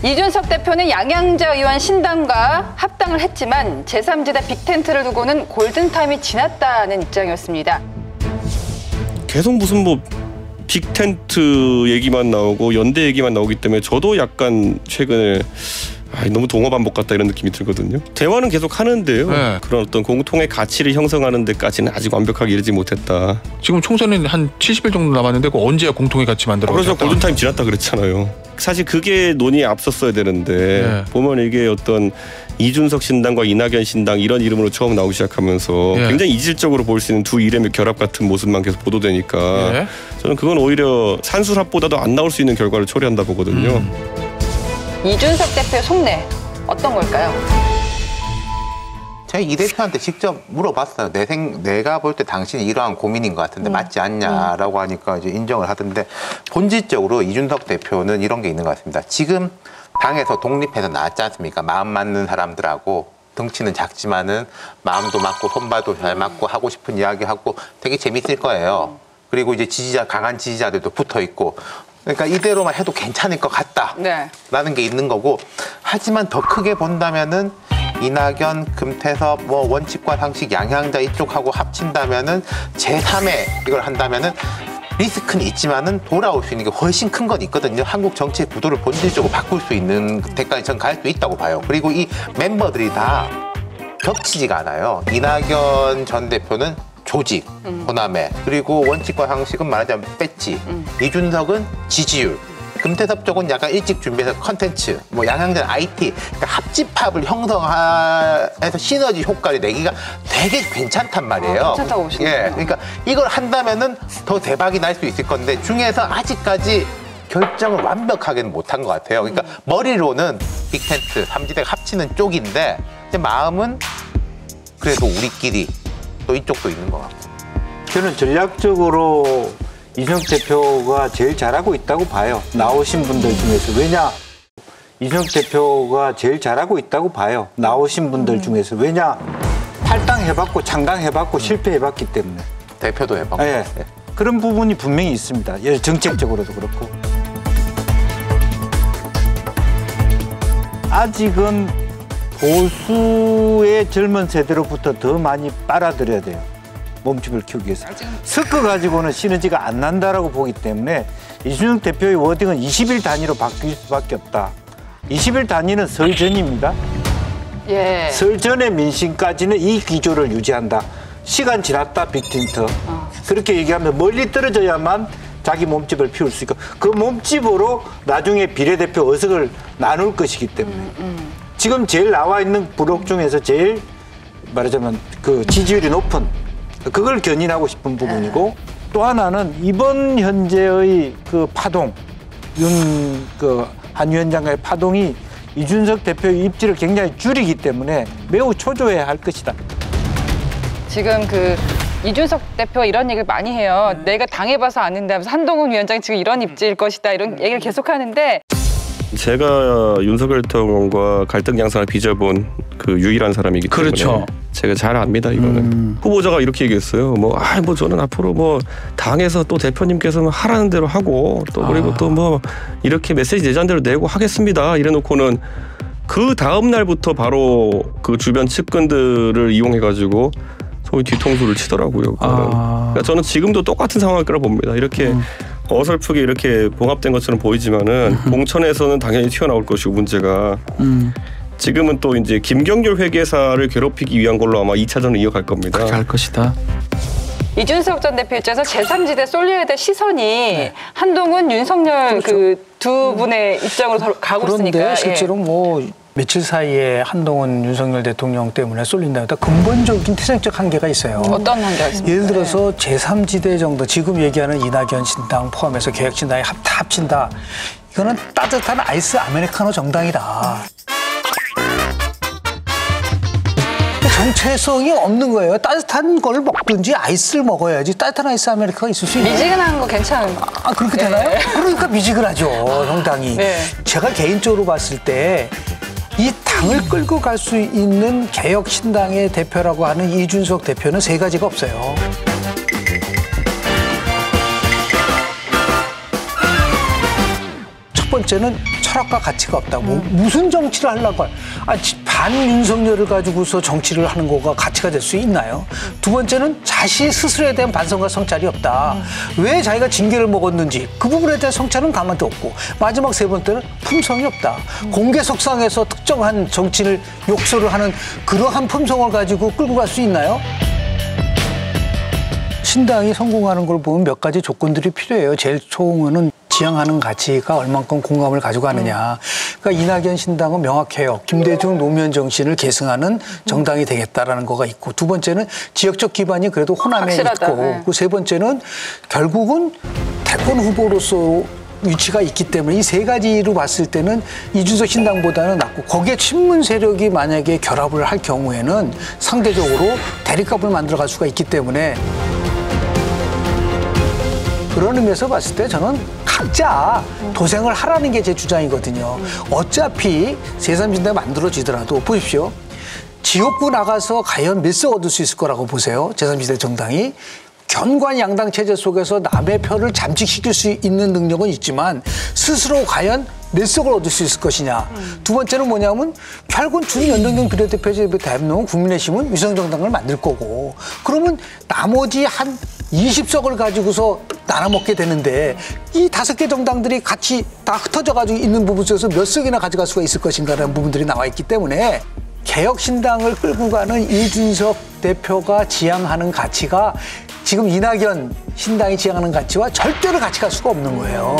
이준석 대표는 양양자 의원 신당과 합당을 했지만 제3지대 빅텐트를 두고는 골든타임이 지났다는 입장이었습니다. 계속 무슨 뭐 빅텐트 얘기만 나오고 연대 얘기만 나오기 때문에 저도 약간 최근에 너무 동어 반복 같다 이런 느낌이 들거든요. 대화는 계속 하는데요. 네. 그런 어떤 공통의 가치를 형성하는 데까지는 아직 완벽하게 이르지 못했다. 지금 총선은 한 70일 정도 남았는데 언제야 공통의 가치 만들어? 그래서 골든타임 지났다 그랬잖아요. 사실 그게 논의에 앞섰어야 되는데 네. 보면 이게 어떤 이준석 신당과 이낙연 신당 이런 이름으로 처음 나오기 시작하면서 네. 굉장히 이질적으로 볼 수 있는 두 이름의 결합 같은 모습만 계속 보도되니까 네. 저는 그건 오히려 산술합보다도 안 나올 수 있는 결과를 초래한다 보거든요. 이준석 대표의 속내 어떤 걸까요? 제가 이 대표한테 직접 물어봤어요. 내가 볼 때 당신이 이러한 고민인 것 같은데 맞지 않냐라고 하니까 이제 인정을 하던데 본질적으로 이준석 대표는 이런 게 있는 것 같습니다. 지금 당에서 독립해서 나왔지 않습니까? 마음 맞는 사람들하고 덩치는 작지만은 마음도 맞고 손발도 잘 맞고 하고 싶은 이야기하고 되게 재밌을 거예요. 그리고 이제 강한 지지자들도 붙어 있고. 그러니까 이대로만 해도 괜찮을 것 같다라는 게 있는 거고 하지만 더 크게 본다면은 이낙연, 금태섭, 뭐 원칙과 상식, 양양자 이쪽하고 합친다면은 제3의 이걸 한다면은 리스크는 있지만은 돌아올 수 있는 게 훨씬 큰 건 있거든요. 한국 정치의 구도를 본질적으로 바꿀 수 있는 데까지 전 갈 수 있다고 봐요. 그리고 이 멤버들이 다 겹치지가 않아요. 이낙연 전 대표는 조직, 호남에 그리고 원칙과 상식은 말하자면 배지, 이준석은 지지율, 금태섭 쪽은 약간 일찍 준비해서 컨텐츠, 뭐 양양자는 IT, 그러니까 합집합을 형성해서 시너지 효과를 내기가 되게 괜찮단 말이에요. 괜찮다고 보시네요. 예, 그러니까 이걸 한다면은 더 대박이 날 수 있을 건데 중에서 아직까지 결정을 완벽하게는 못한 것 같아요. 그러니까 머리로는 빅텐트, 삼지대가 합치는 쪽인데 이제 마음은 그래도 우리끼리. 또 이쪽도 있는 것 같고. 저는 전략적으로 이준석 대표가 제일 잘하고 있다고 봐요. 나오신 분들 중에서. 왜냐? 이준석 대표가 제일 잘하고 있다고 봐요. 나오신 분들 중에서. 왜냐? 탈당해봤고 창당해봤고 실패해봤기 때문에. 대표도 해봤고. 네. 그런 부분이 분명히 있습니다. 정책적으로도 그렇고. 아직은 보수의 젊은 세대로부터 더 많이 빨아들여야 돼요. 몸집을 키우기 위해서. 섞어가지고는 시너지가 안 난다라고 보기 때문에 이준석 대표의 워딩은 20일 단위로 바뀔 수밖에 없다. 20일 단위는 설 전입니다. 예. 설 전의 민심까지는 이 기조를 유지한다. 시간 지났다 빅텐트. 그렇게 얘기하면 멀리 떨어져야만 자기 몸집을 피울 수 있고 그 몸집으로 나중에 비례대표 의석을 나눌 것이기 때문에 지금 제일 나와 있는 블록 중에서 제일 말하자면 그 지지율이 높은 그걸 견인하고 싶은 부분이고 또 하나는 이번 현재의 그 파동 한 위원장과의 파동이 이준석 대표의 입지를 굉장히 줄이기 때문에 매우 초조해야 할 것이다. 지금 이준석 대표가 이런 얘기를 많이 해요. 내가 당해봐서 아는데 하면서 한동훈 위원장이 지금 이런 입지일 것이다 이런 얘기를 계속 하는데 제가 윤석열 대통령과 갈등 양상을 빚어본 그 유일한 사람이기 때문에 그렇죠. 제가 잘 압니다 이거는. 후보자가 이렇게 얘기했어요. 뭐 저는 앞으로 뭐 당에서 또 대표님께서 하라는 대로 하고 또 그리고 또 뭐 이렇게 메시지 내자는 대로 내고 하겠습니다. 이래놓고는 그 다음 날부터 바로 그 주변 측근들을 이용해가지고 소위 뒤통수를 치더라고요. 그러니까 저는 지금도 똑같은 상황일 거라 봅니다. 이렇게 어설프게 이렇게 봉합된 것처럼 보이지만은 공천에서는 당연히 튀어나올 것이고 문제가 지금은 또 이제 김경률 회계사를 괴롭히기 위한 걸로 아마 2차전을 이어갈 겁니다. 그렇게 할 것이다. 이준석 전 대표 입장에서 제3지대 쏠려야 될 시선이 한동훈, 윤석열 그 두 분의 입장으로 가고 있으니까. 그런데 실제로 뭐 며칠 사이에 한동훈, 윤석열 대통령 때문에 쏠린다고 해도 근본적인 태생적 한계가 있어요. 어떤 한계가 있습니까? 예를 들어서 제3지대 정도 지금 얘기하는 이낙연 신당 포함해서 개혁신당이 다 합친다. 이거는 따뜻한 아이스 아메리카노 정당이다. 정체성이 없는 거예요. 따뜻한 걸 먹든지 아이스를 먹어야지 따뜻한 아이스 아메리카노가 있을 수 있나요? 미지근한 거 괜찮은. 그렇게 되나요? 네. 그러니까 미지근하죠, 정당이. 네. 제가 개인적으로 봤을 때 이 당을 끌고 갈 수 있는 개혁신당의 대표라고 하는 이준석 대표는 세 가지가 없어요. 첫 번째는 철학과 가치가 없다. 무슨 정치를 하려고 반윤석열을 가지고서 정치를 하는 거가 가치가 될 수 있나요? 두 번째는 자신 스스로에 대한 반성과 성찰이 없다. 왜 자기가 징계를 먹었는지 그 부분에 대한 성찰은 가만도 없고 마지막 세 번째는 품성이 없다. 공개석상에서 특정한 정치를 욕설을 하는 그러한 품성을 가지고 끌고 갈 수 있나요? 신당이 성공하는 걸 보면 몇 가지 조건들이 필요해요. 제일 좋은 지향하는 가치가 얼만큼 공감을 가지고 가느냐. 그러니까 이낙연 신당은 명확해요. 김대중 노무현 정신을 계승하는 정당이 되겠다라는 거가 있고, 두 번째는 지역적 기반이 그래도 호남에 확실하다. 있고, 네. 그 세 번째는 결국은 대권 후보로서 위치가 있기 때문에 이 세 가지로 봤을 때는 이준석 신당보다는 낫고, 거기에 친문 세력이 만약에 결합을 할 경우에는 상대적으로 대립각을 만들어갈 수가 있기 때문에, 그런 의미에서 봤을 때 저는 각자 도생을 하라는 게 제 주장이거든요. 어차피 제3지대 만들어지더라도 보십시오. 지역구 나가서 과연 몇 석 얻을 수 있을 거라고 보세요. 제3지대 정당이. 견관 양당 체제 속에서 남의 표를 잠식시킬 수 있는 능력은 있지만 스스로 과연 몇 석을 얻을 수 있을 것이냐. 두 번째는 뭐냐면 결국은 준연동형 비례대표제 대합로 국민의힘은 위성정당을 만들 거고, 그러면 나머지 한 20석을 가지고서 나눠먹게 되는데 이 5개 정당들이 같이 다 흩어져 가지고 있는 부분 속에서 몇 석이나 가져갈 수가 있을 것인가라는 부분들이 나와 있기 때문에 개혁신당을 끌고 가는 이준석 대표가 지향하는 가치가 지금 이낙연 신당이 지향하는 가치와 절대로 같이 갈 수가 없는 거예요.